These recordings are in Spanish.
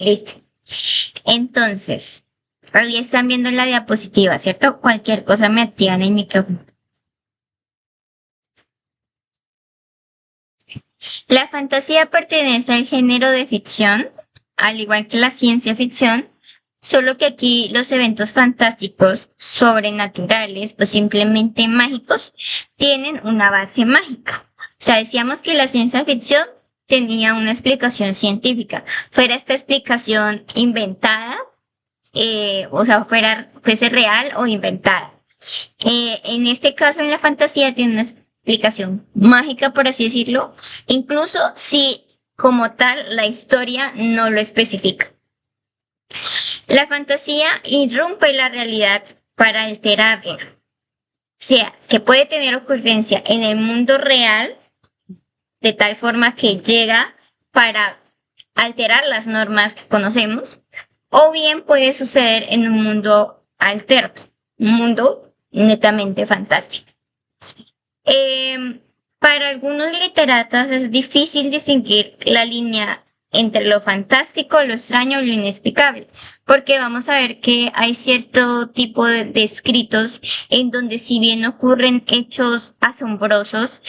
Listo. Entonces, ahí están viendo la diapositiva, ¿cierto? Cualquier cosa me activan el micrófono. La fantasía pertenece al género de ficción, al igual que la ciencia ficción, solo que aquí los eventos fantásticos, sobrenaturales o simplemente mágicos tienen una base mágica. O sea, decíamos que la ciencia ficción tenía una explicación científica. Fuera esta explicación inventada, fuese real o inventada. En este caso, en la fantasía tiene una explicación mágica, por así decirlo, incluso si como tal la historia no lo especifica. La fantasía irrumpe la realidad para alterarla. O sea, que puede tener ocurrencia en el mundo real de tal forma que llega para alterar las normas que conocemos, o bien puede suceder en un mundo alterno, un mundo netamente fantástico. Para algunos literatos es difícil distinguir la línea entre lo fantástico, lo extraño y lo inexplicable, porque vamos a ver que hay cierto tipo de escritos en donde si bien ocurren hechos asombrosos,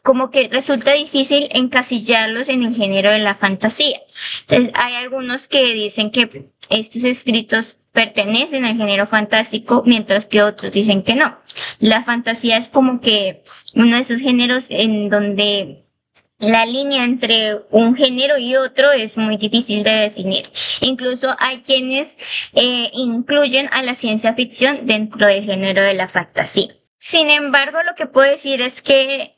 como que resulta difícil encasillarlos en el género de la fantasía. Entonces, hay algunos que dicen que estos escritos pertenecen al género fantástico, mientras que otros dicen que no. La fantasía es como que uno de esos géneros en donde la línea entre un género y otro es muy difícil de definir. Incluso hay quienes incluyen a la ciencia ficción dentro del género de la fantasía. Sin embargo, lo que puedo decir es que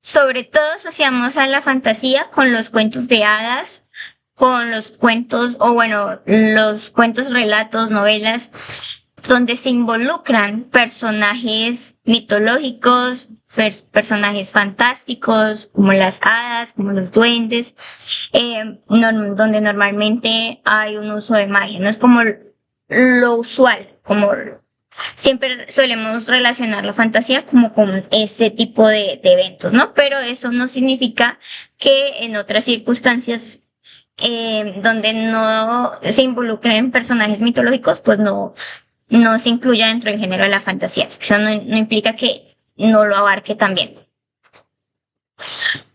sobre todo asociamos a la fantasía con los cuentos de hadas, con los cuentos, los cuentos, relatos, novelas, donde se involucran personajes mitológicos, personajes fantásticos, como las hadas, como los duendes, donde normalmente hay un uso de magia. No es como lo usual, como siempre solemos relacionar la fantasía como con ese tipo de eventos, ¿no? Pero eso no significa que en otras circunstancias donde no se involucren personajes mitológicos, pues no se incluya dentro del género de la fantasía. Eso no implica que no lo abarque también.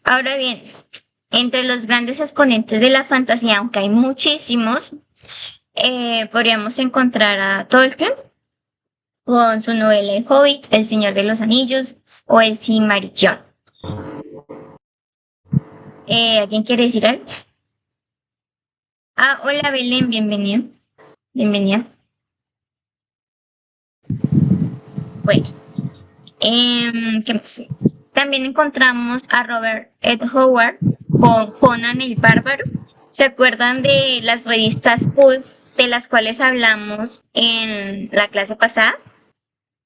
Ahora bien, entre los grandes exponentes de la fantasía, aunque hay muchísimos, podríamos encontrar a Tolkien con su novela El Hobbit, El Señor de los Anillos o El Silmarillion. ¿Alguien quiere decir algo? Ah, hola Belén, bienvenido. Bienvenida. Bueno, ¿qué más? También encontramos a Robert Ed Howard con Conan el Bárbaro. ¿Se acuerdan de las revistas Pulp de las cuales hablamos en la clase pasada?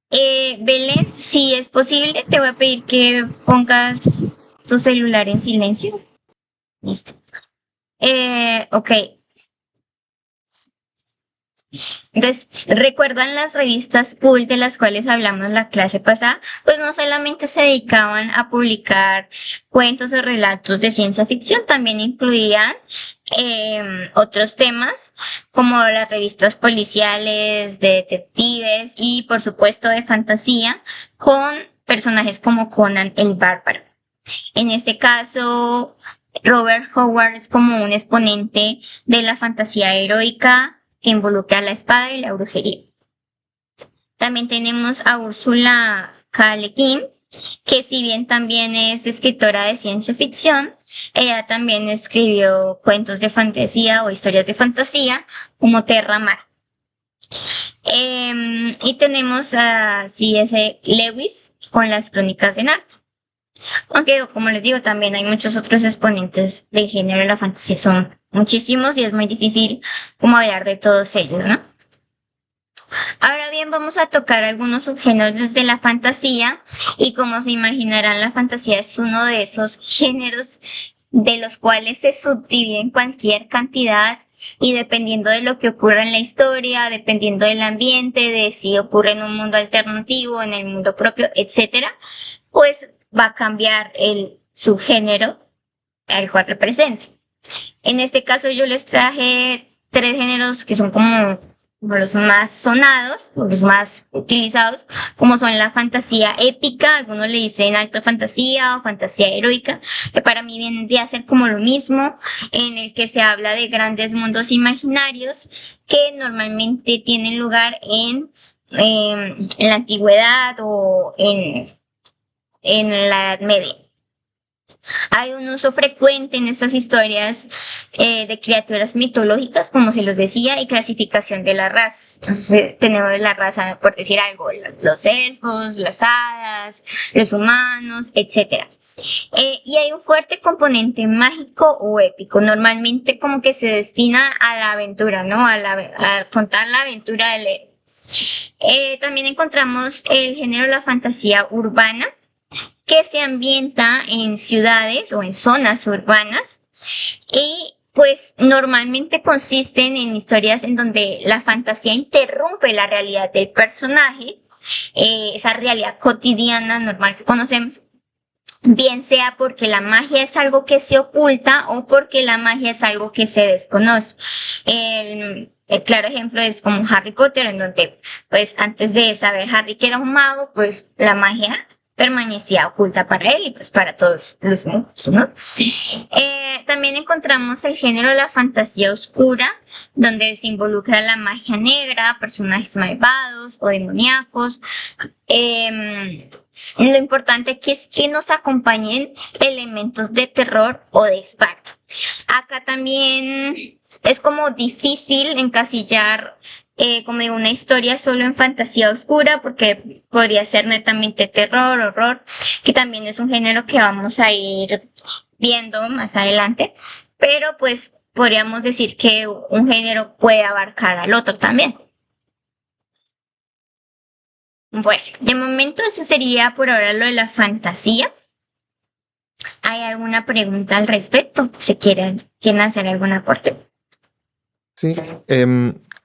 Belén, si es posible, te voy a pedir que pongas tu celular en silencio. Listo. Ok. Entonces, ¿recuerdan las revistas Pulp de las cuales hablamos la clase pasada? Pues no solamente se dedicaban a publicar cuentos o relatos de ciencia ficción, también incluían otros temas como las revistas policiales, de detectives y por supuesto de fantasía con personajes como Conan el Bárbaro. En este caso, Robert Howard es como un exponente de la fantasía heroica que involucra la espada y la brujería. También tenemos a Ursula K. Le Guin, que si bien también es escritora de ciencia ficción, ella también escribió cuentos de fantasía o historias de fantasía como Terra Mar. Y tenemos a C.S. Lewis con las Crónicas de Narnia. Aunque, como les digo, también hay muchos otros exponentes del género de la fantasía, son muchísimos y es muy difícil como hablar de todos ellos, ¿no? Ahora bien, vamos a tocar algunos subgéneros de la fantasía y como se imaginarán, la fantasía es uno de esos géneros de los cuales se subdividen cualquier cantidad y dependiendo de lo que ocurra en la historia, dependiendo del ambiente, de si ocurre en un mundo alternativo, en el mundo propio, etcétera, pues va a cambiar el subgénero al cual represente. En este caso yo les traje tres géneros que son como los más sonados, los más utilizados, como son la fantasía épica, algunos le dicen alta fantasía o fantasía heroica, que para mí viene a ser como lo mismo, en el que se habla de grandes mundos imaginarios que normalmente tienen lugar en la antigüedad o en la Edad Media. Hay un uso frecuente en estas historias de criaturas mitológicas, como se los decía, y clasificación de las razas. Entonces tenemos la raza, por decir algo, los elfos, las hadas, los humanos, etc. Y hay un fuerte componente mágico o épico, normalmente como que se destina a la aventura, ¿no? A contar la aventura del héroe. También encontramos el género de la fantasía urbana, que se ambienta en ciudades o en zonas urbanas y pues normalmente consisten en historias en donde la fantasía interrumpe la realidad del personaje, esa realidad cotidiana normal que conocemos, bien sea porque la magia es algo que se oculta o porque la magia es algo que se desconoce. El claro ejemplo es como Harry Potter, en donde pues antes de saber Harry que era un mago, pues la magia permanecía oculta para él y pues para todos los mundos, ¿no? También encontramos el género de la fantasía oscura, donde se involucra la magia negra, personajes malvados o demoníacos. Lo importante aquí es que nos acompañen elementos de terror o de espanto. Acá también es como difícil encasillar como digo, una historia solo en fantasía oscura, porque podría ser netamente terror, horror, que también es un género que vamos a ir viendo más adelante, pero pues podríamos decir que un género puede abarcar al otro también. Bueno, de momento eso sería por ahora lo de la fantasía. ¿Hay alguna pregunta al respecto? ¿Se quieren hacer algún aporte? Sí,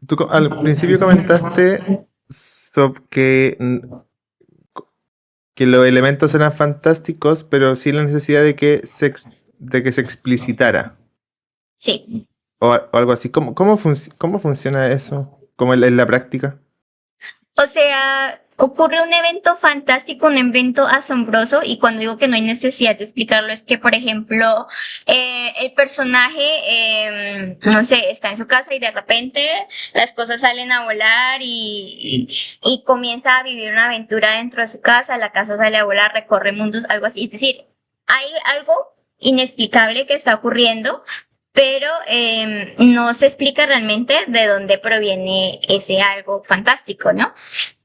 tú al principio comentaste que los elementos eran fantásticos, pero sin la necesidad de que se explicitara. Sí. O algo así. ¿Cómo funciona eso? ¿Cómo en la práctica? O sea, ocurre un evento fantástico, un evento asombroso, y cuando digo que no hay necesidad de explicarlo es que, por ejemplo, el personaje, no sé, está en su casa y de repente las cosas salen a volar y comienza a vivir una aventura dentro de su casa, la casa sale a volar, recorre mundos, algo así. Es decir, hay algo inexplicable que está ocurriendo, pero no se explica realmente de dónde proviene ese algo fantástico, ¿no?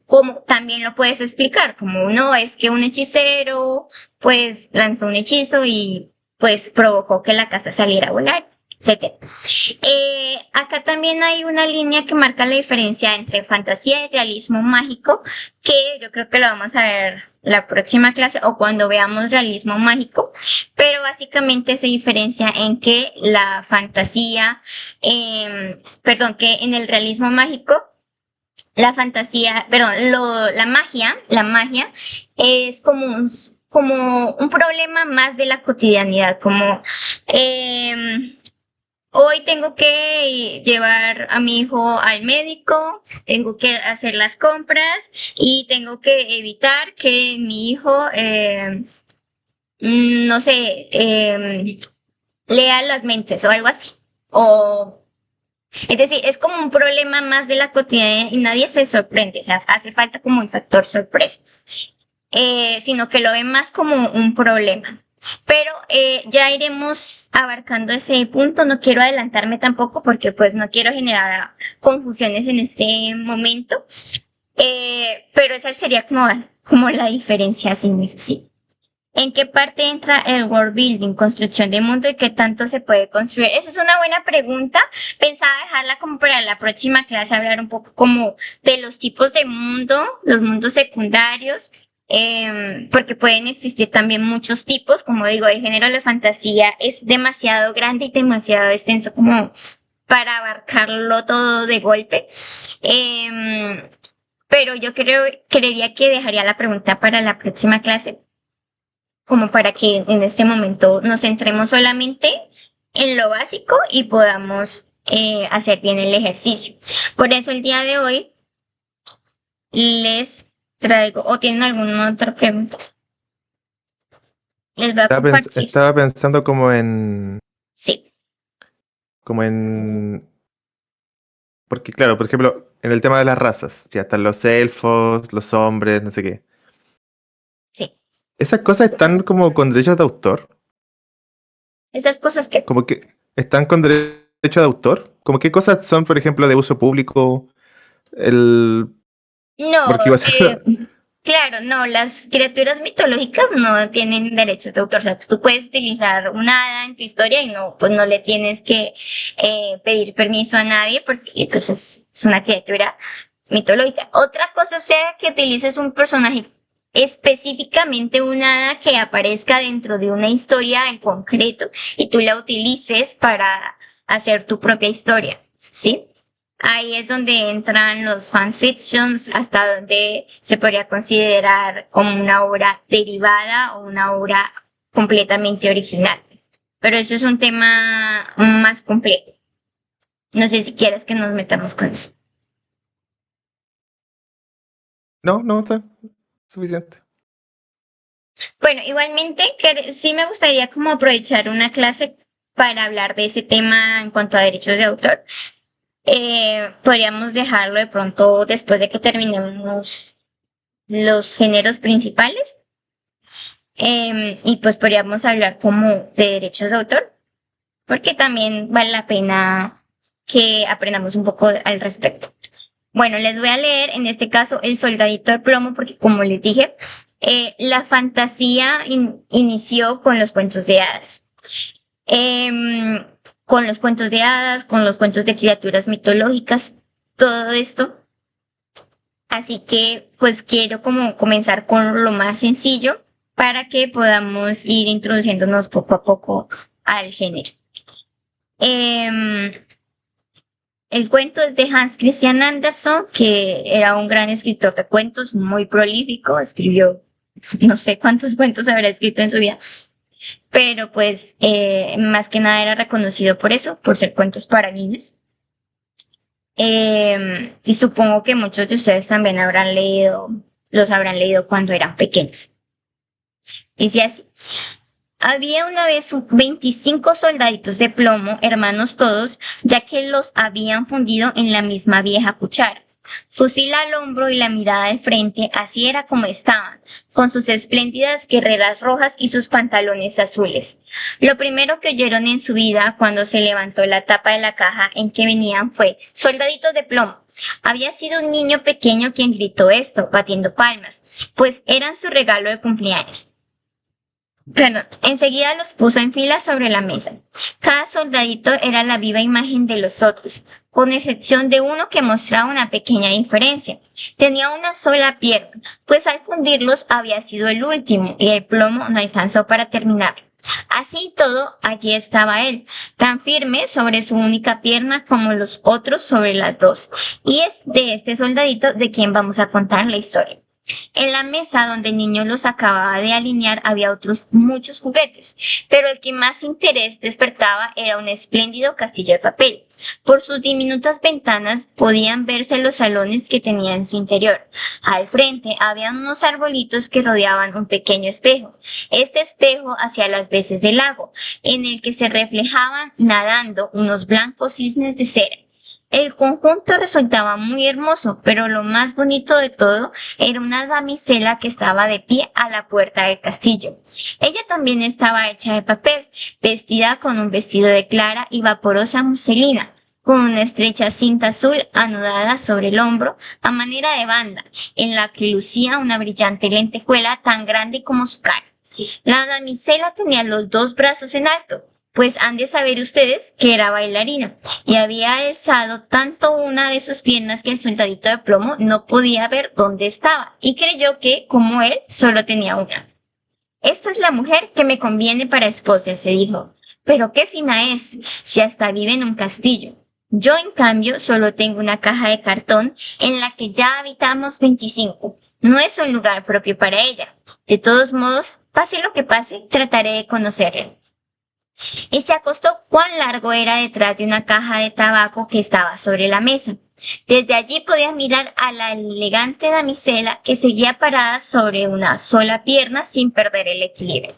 Como también lo puedes explicar, como uno es que un hechicero pues lanzó un hechizo y pues provocó que la casa saliera a volar, etc. Acá también hay una línea que marca la diferencia entre fantasía y realismo mágico, que yo creo que lo vamos a ver la próxima clase o cuando veamos realismo mágico, pero básicamente se diferencia en que la fantasía, que en el realismo mágico la fantasía, perdón, la magia es como un problema más de la cotidianidad, como hoy tengo que llevar a mi hijo al médico, tengo que hacer las compras y tengo que evitar que mi hijo, no sé, lea las mentes o algo así. Es decir, es como un problema más de la cotidianidad y nadie se sorprende, o sea, hace falta como un factor sorpresa, sino que lo ven más como un problema. Pero ya iremos abarcando ese punto, no quiero adelantarme tampoco porque pues no quiero generar confusiones en este momento, pero esa sería como la diferencia, así. ¿En qué parte entra el world building, construcción de mundo y qué tanto se puede construir? Esa es una buena pregunta. Pensaba dejarla como para la próxima clase, hablar un poco como de los tipos de mundo, los mundos secundarios, porque pueden existir también muchos tipos. Como digo, el género de la fantasía es demasiado grande y demasiado extenso como para abarcarlo todo de golpe. Pero yo creería que dejaría la pregunta para la próxima clase, como para que en este momento nos centremos solamente en lo básico y podamos hacer bien el ejercicio. Por eso el día de hoy les traigo, o tienen alguna otra pregunta, les voy a compartir. Estaba pensando Sí, como en, porque claro, por ejemplo, en el tema de las razas, ya están los elfos, los hombres, no sé qué. sí. Esas cosas están como con derechos de autor, Esas cosas que como que están con derecho de autor, como qué cosas son, por ejemplo, de uso público, el, no, porque igual se- claro, no, las criaturas mitológicas no tienen derechos de autor. O sea, tú puedes utilizar una hada en tu historia y no, pues no le tienes que pedir permiso a nadie porque pues es una criatura mitológica. Otra cosa sea que utilices un personaje específicamente una hada que aparezca dentro de una historia en concreto y tú la utilices para hacer tu propia historia, ¿sí? Ahí es donde entran los fanfictions, hasta donde se podría considerar como una obra derivada o una obra completamente original. Pero eso es un tema más complejo. No sé si quieres que nos metamos con eso. no, está suficiente. Bueno, igualmente sí me gustaría como aprovechar una clase para hablar de ese tema en cuanto a derechos de autor. Podríamos dejarlo de pronto después de que terminemos los géneros principales. Y pues podríamos hablar como de derechos de autor, porque también vale la pena que aprendamos un poco al respecto. Bueno, les voy a leer en este caso El Soldadito de Plomo, porque como les dije, la fantasía inició con los cuentos de hadas. Con los cuentos de hadas, con los cuentos de criaturas mitológicas, todo esto. Así que pues quiero como comenzar con lo más sencillo para que podamos ir introduciéndonos poco a poco al género. Em, el cuento es de Hans Christian Andersen, que era un gran escritor de cuentos, muy prolífico, escribió no sé cuántos cuentos habrá escrito en su vida, pero pues más que nada era reconocido por eso, por ser cuentos para niños. Y supongo que muchos de ustedes también los habrán leído cuando eran pequeños. Dice así. Había una vez 25 soldaditos de plomo, hermanos todos, ya que los habían fundido en la misma vieja cuchara. Fusil al hombro y la mirada de frente, así era como estaban, con sus espléndidas guerreras rojas y sus pantalones azules. Lo primero que oyeron en su vida cuando se levantó la tapa de la caja en que venían fue «Soldaditos de plomo». Había sido un niño pequeño quien gritó esto, batiendo palmas, pues eran su regalo de cumpleaños. Perdón, enseguida los puso en fila sobre la mesa. Cada soldadito era la viva imagen de los otros, con excepción de uno que mostraba una pequeña diferencia. Tenía una sola pierna, pues al fundirlos había sido el último y el plomo no alcanzó para terminar. Así y todo, allí estaba él, tan firme sobre su única pierna como los otros sobre las dos. Y es de este soldadito de quien vamos a contar la historia. En la mesa donde el niño los acababa de alinear había otros muchos juguetes, pero el que más interés despertaba era un espléndido castillo de papel. Por sus diminutas ventanas podían verse los salones que tenía en su interior. Al frente había unos arbolitos que rodeaban un pequeño espejo. Este espejo hacía las veces de lago, en el que se reflejaban nadando unos blancos cisnes de cera. El conjunto resultaba muy hermoso, pero lo más bonito de todo era una damisela que estaba de pie a la puerta del castillo. Ella también estaba hecha de papel, vestida con un vestido de clara y vaporosa muselina, con una estrecha cinta azul anudada sobre el hombro a manera de banda, en la que lucía una brillante lentejuela tan grande como su cara. La damisela tenía los dos brazos en alto, pues han de saber ustedes que era bailarina, y había alzado tanto una de sus piernas que el soldadito de plomo no podía ver dónde estaba, y creyó que, como él, solo tenía una. Esta es la mujer que me conviene para esposa, se dijo. Pero qué fina es, si hasta vive en un castillo. Yo, en cambio, solo tengo una caja de cartón en la que ya habitamos 25. No es un lugar propio para ella. De todos modos, pase lo que pase, trataré de conocerla. y se acostó cuán largo era detrás de una caja de tabaco que estaba sobre la mesa. Desde allí podía mirar a la elegante damisela que seguía parada sobre una sola pierna sin perder el equilibrio.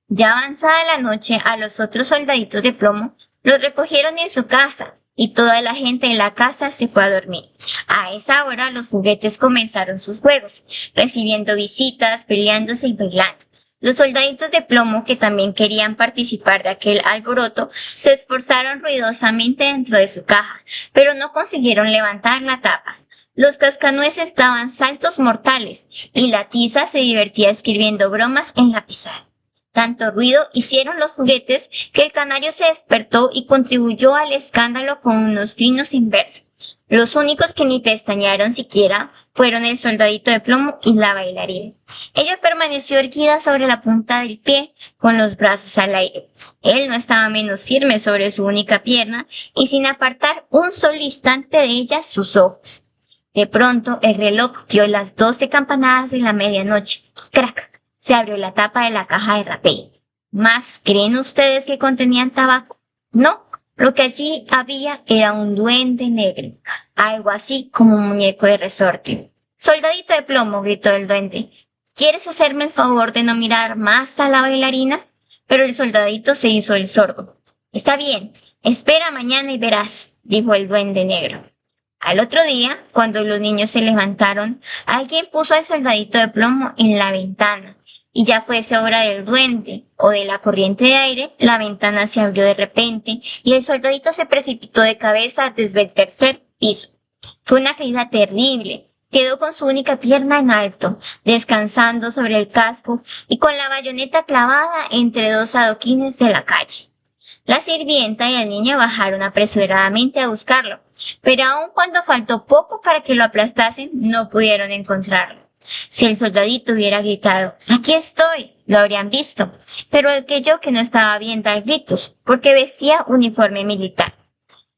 Ya avanzada la noche, a los otros soldaditos de plomo los recogieron en su casa y toda la gente en la casa se fue a dormir. A esa hora los juguetes comenzaron sus juegos, recibiendo visitas, peleándose y bailando. Los soldaditos de plomo, que también querían participar de aquel alboroto, se esforzaron ruidosamente dentro de su caja, pero no consiguieron levantar la tapa. Los cascanueces daban saltos mortales y la tiza se divertía escribiendo bromas en la pizarra. Tanto ruido hicieron los juguetes que el canario se despertó y contribuyó al escándalo con unos trinos sin verso. Los únicos que ni pestañearon siquiera fueron el soldadito de plomo y la bailarina. Ella permaneció erguida sobre la punta del pie, con los brazos al aire. Él no estaba menos firme sobre su única pierna y sin apartar un solo instante de ella sus ojos. De pronto el reloj dio las 12 campanadas de la medianoche. ¡Crac! Se abrió la tapa de la caja de rapé. ¿Más creen ustedes que contenían tabaco? No, lo que allí había era un duende negro, algo así como un muñeco de resorte. Soldadito de plomo, gritó el duende, ¿quieres hacerme el favor de no mirar más a la bailarina? Pero el soldadito se hizo el sordo. Está bien, espera mañana y verás, dijo el duende negro. Al otro día, cuando los niños se levantaron, alguien puso al soldadito de plomo en la ventana. Y ya fuese hora del duende o de la corriente de aire, la ventana se abrió de repente y el soldadito se precipitó de cabeza desde el tercer piso. Fue una caída terrible. Quedó con su única pierna en alto, descansando sobre el casco y con la bayoneta clavada entre dos adoquines de la calle. La sirvienta y el niño bajaron apresuradamente a buscarlo, pero aun cuando faltó poco para que lo aplastasen, no pudieron encontrarlo. Si el soldadito hubiera gritado, ¡aquí estoy!, lo habrían visto, pero él creyó que no estaba bien dar gritos, porque vestía uniforme militar.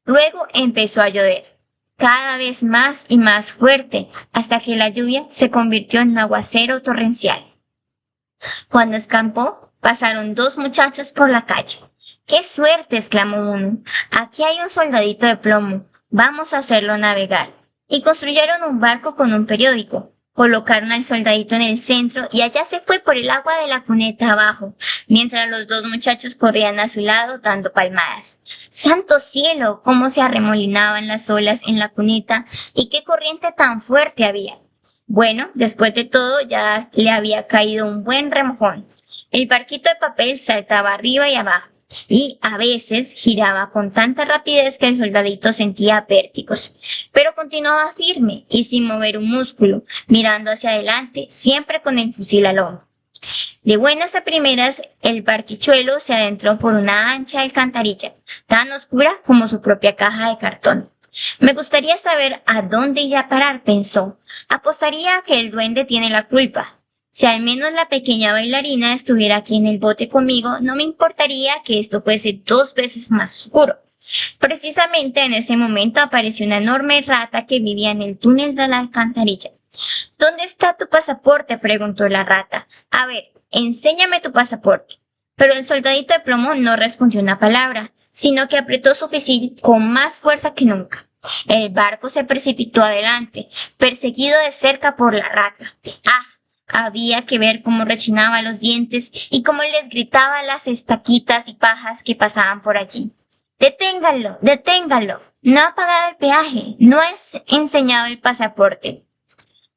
Luego empezó a llover, cada vez más y más fuerte, hasta que la lluvia se convirtió en un aguacero torrencial. Cuando escampó, pasaron 2 muchachos por la calle. ¡Qué suerte!, exclamó uno. Aquí hay un soldadito de plomo, vamos a hacerlo navegar. Y construyeron un barco con un periódico. Colocaron al soldadito en el centro y allá se fue por el agua de la cuneta abajo, mientras los 2 muchachos corrían a su lado dando palmadas. ¡Santo cielo! Cómo se arremolinaban las olas en la cuneta y qué corriente tan fuerte había. Bueno, después de todo ya le había caído un buen remojón. El barquito de papel saltaba arriba y abajo y a veces giraba con tanta rapidez que el soldadito sentía vértigos, pero continuaba firme y sin mover un músculo, mirando hacia adelante, siempre con el fusil al hombro. De buenas a primeras, el barquichuelo se adentró por una ancha alcantarilla, tan oscura como su propia caja de cartón. Me gustaría saber a dónde irá a parar, pensó. Apostaría a que el duende tiene la culpa. Si al menos la pequeña bailarina estuviera aquí en el bote conmigo, no me importaría que esto fuese 2 veces más oscuro. Precisamente en ese momento apareció una enorme rata que vivía en el túnel de la alcantarilla. ¿Dónde está tu pasaporte?, preguntó la rata. A ver, enséñame tu pasaporte. Pero el soldadito de plomo no respondió una palabra, sino que apretó su fusil con más fuerza que nunca. El barco se precipitó adelante, perseguido de cerca por la rata. ¡Ah! Había que ver cómo rechinaba los dientes y cómo les gritaba a las estaquitas y pajas que pasaban por allí. ¡Deténganlo! ¡Deténganlo! No ha pagado el peaje, no ha enseñado el pasaporte.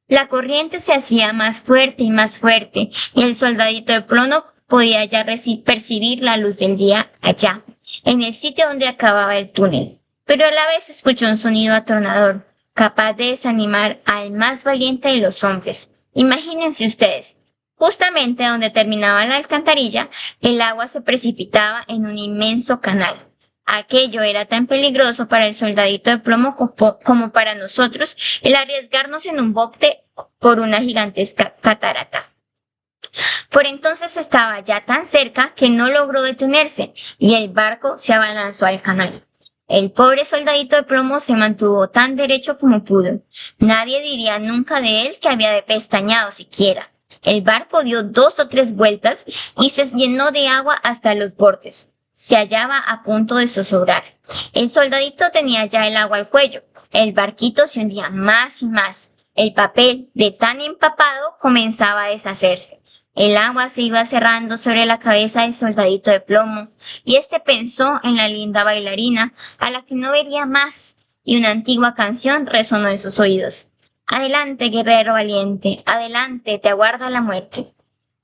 La corriente se hacía más fuerte y el soldadito de plomo podía ya percibir la luz del día allá, en el sitio donde acababa el túnel. Pero a la vez escuchó un sonido atronador, capaz de desanimar al más valiente de los hombres. Imagínense ustedes, justamente donde terminaba la alcantarilla, el agua se precipitaba en un inmenso canal. Aquello era tan peligroso para el soldadito de plomo como para nosotros el arriesgarnos en un bote por una gigantesca catarata. Por entonces estaba ya tan cerca que no logró detenerse y el barco se abalanzó al canal. El pobre soldadito de plomo se mantuvo tan derecho como pudo. Nadie diría nunca de él que había pestañeado siquiera. El barco dio 2 o 3 vueltas y se llenó de agua hasta los bordes. se hallaba a punto de zozobrar. El soldadito tenía ya el agua al cuello. El barquito se hundía más y más. El papel, de tan empapado, comenzaba a deshacerse. El agua se iba cerrando sobre la cabeza del soldadito de plomo, y éste pensó en la linda bailarina, a la que no vería más, y una antigua canción resonó en sus oídos. Adelante, guerrero valiente, adelante, te aguarda la muerte.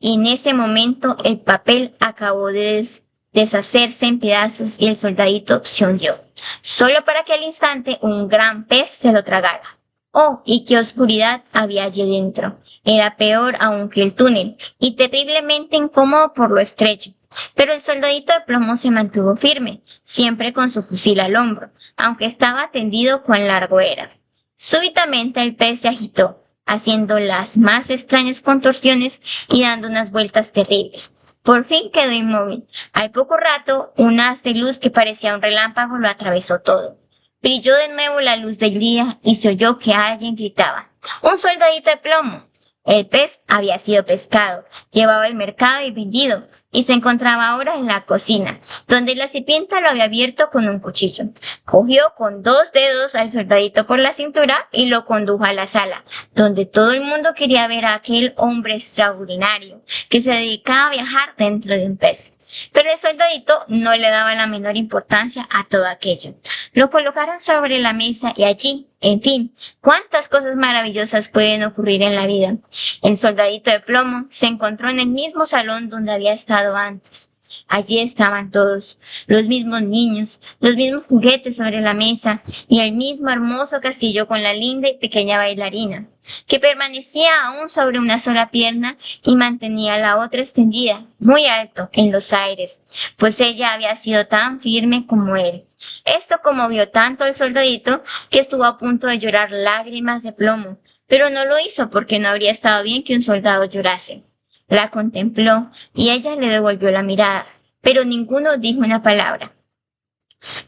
Y en ese momento el papel acabó de deshacerse en pedazos y el soldadito se hundió, solo para que al instante un gran pez se lo tragara. Oh, y qué oscuridad había allí dentro. Era peor aún que el túnel, y terriblemente incómodo por lo estrecho. Pero el soldadito de plomo se mantuvo firme, siempre con su fusil al hombro, aunque estaba tendido cuán largo era. Súbitamente el pez se agitó, haciendo las más extrañas contorsiones y dando unas vueltas terribles. Por fin quedó inmóvil. Al poco rato, un haz de luz que parecía un relámpago lo atravesó todo. Brilló de nuevo la luz del día y se oyó que alguien gritaba: ¡Un soldadito de plomo! El pez había sido pescado, llevado al mercado y vendido, y se encontraba ahora en la cocina, donde la sirvienta lo había abierto con un cuchillo. Cogió con 2 dedos al soldadito por la cintura y lo condujo a la sala, donde todo el mundo quería ver a aquel hombre extraordinario, que se dedicaba a viajar dentro de un pez. Pero el soldadito no le daba la menor importancia a todo aquello. Lo colocaron sobre la mesa y allí, en fin, cuántas cosas maravillosas pueden ocurrir en la vida. El soldadito de plomo se encontró en el mismo salón donde había estado antes. Allí estaban todos, los mismos niños, los mismos juguetes sobre la mesa y el mismo hermoso castillo con la linda y pequeña bailarina, que permanecía aún sobre una sola pierna y mantenía la otra extendida, muy alto, en los aires, pues ella había sido tan firme como él. Esto conmovió tanto al soldadito que estuvo a punto de llorar lágrimas de plomo, pero no lo hizo porque no habría estado bien que un soldado llorase. La contempló y ella le devolvió la mirada, pero ninguno dijo una palabra.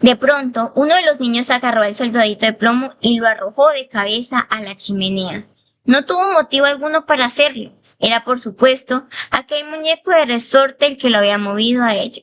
De pronto, uno de los niños agarró al soldadito de plomo y lo arrojó de cabeza a la chimenea. No tuvo motivo alguno para hacerlo. Era, por supuesto, aquel muñeco de resorte el que lo había movido a ello.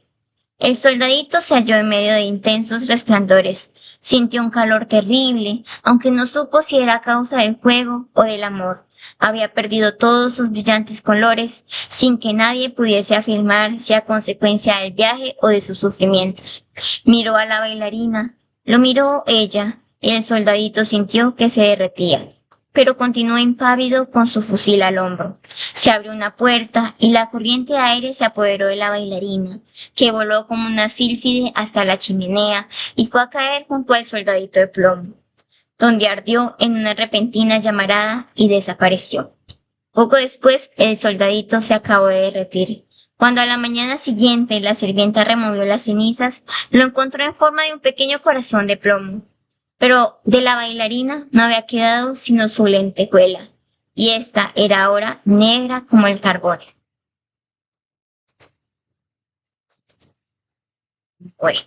El soldadito se halló en medio de intensos resplandores. Sintió un calor terrible, aunque no supo si era a causa del fuego o del amor. Había perdido todos sus brillantes colores, sin que nadie pudiese afirmar si a consecuencia del viaje o de sus sufrimientos. Miró a la bailarina, lo miró ella, y el soldadito sintió que se derretía, pero continuó impávido con su fusil al hombro. Se abrió una puerta y la corriente de aire se apoderó de la bailarina, que voló como una sílfide hasta la chimenea y fue a caer junto al soldadito de plomo, donde ardió en una repentina llamarada y desapareció. Poco después, el soldadito se acabó de derretir. Cuando a la mañana siguiente la sirvienta removió las cenizas, lo encontró en forma de un pequeño corazón de plomo. Pero de la bailarina no había quedado sino su lentejuela, y ésta era ahora negra como el carbón. Bueno,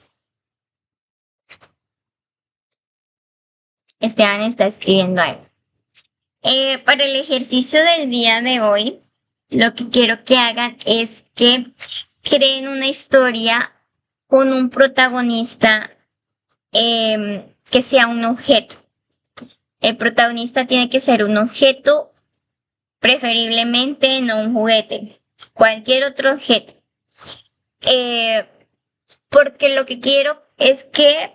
Esteban está escribiendo algo. Para el ejercicio del día de hoy, lo que quiero que hagan es que creen una historia con un protagonista que sea un objeto. El protagonista tiene que ser un objeto, preferiblemente no un juguete, cualquier otro objeto. Porque lo que quiero es que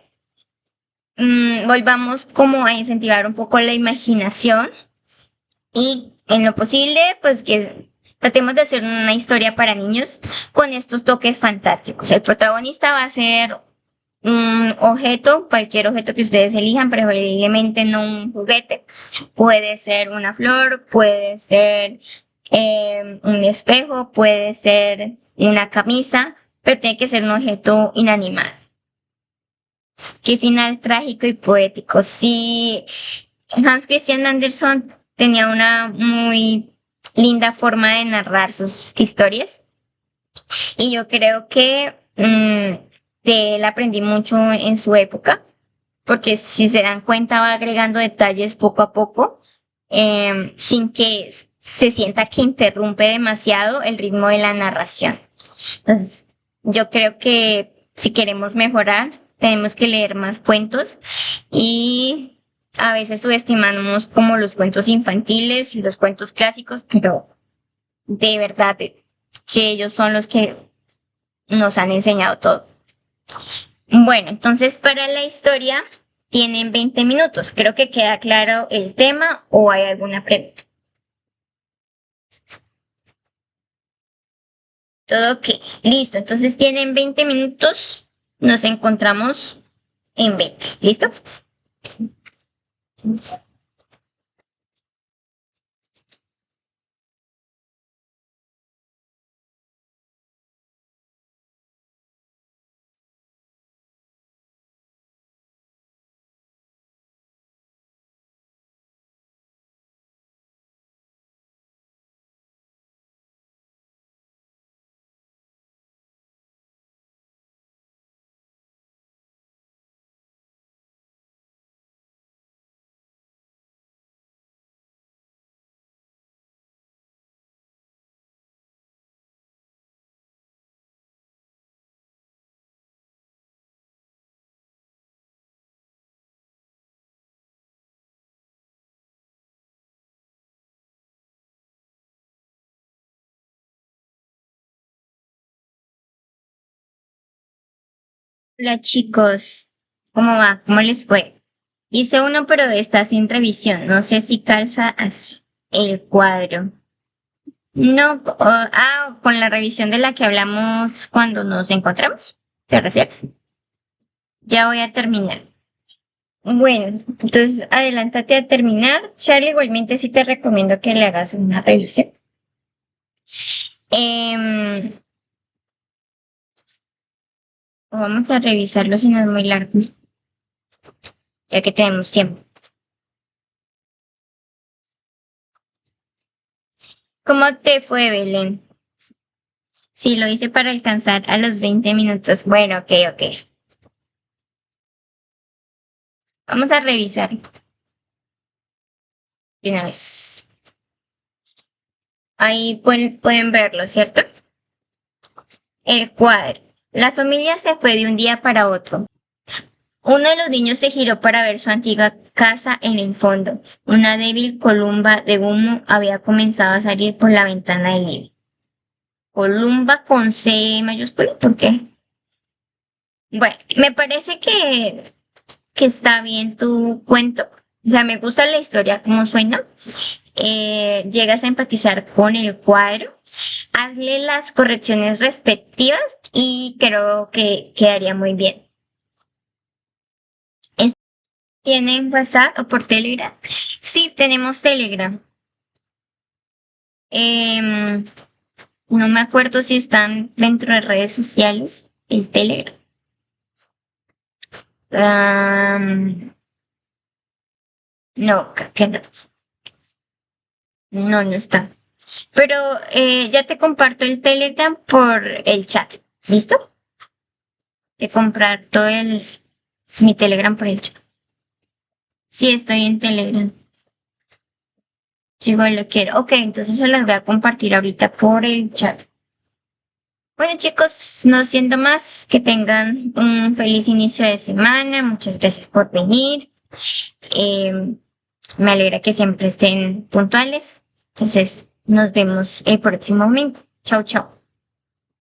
volvamos como a incentivar un poco la imaginación y en lo posible, pues que tratemos de hacer una historia para niños con estos toques fantásticos. El protagonista va a ser un objeto, cualquier objeto que ustedes elijan, preferiblemente no un juguete. Puede ser una flor, puede ser un espejo, puede ser una camisa, pero tiene que ser un objeto inanimado. Qué final trágico y poético. Sí, Hans Christian Andersen tenía una muy linda forma de narrar sus historias. Y yo creo que de él aprendí mucho en su época, porque si se dan cuenta va agregando detalles poco a poco, sin que se sienta que interrumpe demasiado el ritmo de la narración. Entonces, yo creo que si queremos mejorar, tenemos que leer más cuentos y a veces subestimamos como los cuentos infantiles y los cuentos clásicos, pero de verdad que ellos son los que nos han enseñado todo. Bueno, entonces para la historia tienen 20 minutos. Creo que queda claro el tema o hay alguna pregunta. Todo ok. Listo, entonces tienen 20 minutos. Nos encontramos en 20. ¿Listo? Hola chicos, ¿cómo va? ¿Cómo les fue? Hice uno, pero está sin revisión. No sé si calza así el cuadro. No, con la revisión de la que hablamos cuando nos encontramos. ¿Te refieres? Ya voy a terminar. Bueno, entonces adelántate a terminar. Charlie, igualmente sí te recomiendo que le hagas una revisión. Vamos a revisarlo si no es muy largo, ya que tenemos tiempo. ¿Cómo te fue, Belén? Sí, lo hice para alcanzar a los 20 minutos. Bueno, ok. Vamos a revisar de una vez. Ahí pueden verlo, ¿cierto? El cuadro. La familia se fue de un día para otro. Uno de los niños se giró para ver su antigua casa en el fondo. Una débil columba de humo había comenzado a salir por la ventana del living. Columba con C mayúscula, ¿por qué? Bueno, me parece que está bien tu cuento. O sea, me gusta la historia, como suena. Llegas a empatizar con el cuadro. Hazle las correcciones respectivas y creo que quedaría muy bien. ¿Tienen WhatsApp o por Telegram? Sí, tenemos Telegram. No me acuerdo si están dentro de redes sociales, el Telegram. No, creo que no. No está. Pero ya te comparto el Telegram por el chat. ¿Listo? Te comparto mi Telegram por el chat. Sí, estoy en Telegram. Yo igual lo quiero. Ok, entonces se las voy a compartir ahorita por el chat. Bueno chicos, no siendo más, que tengan un feliz inicio de semana. Muchas gracias por venir. Me alegra que siempre estén puntuales. Entonces, nos vemos el próximo domingo. Chao, chao.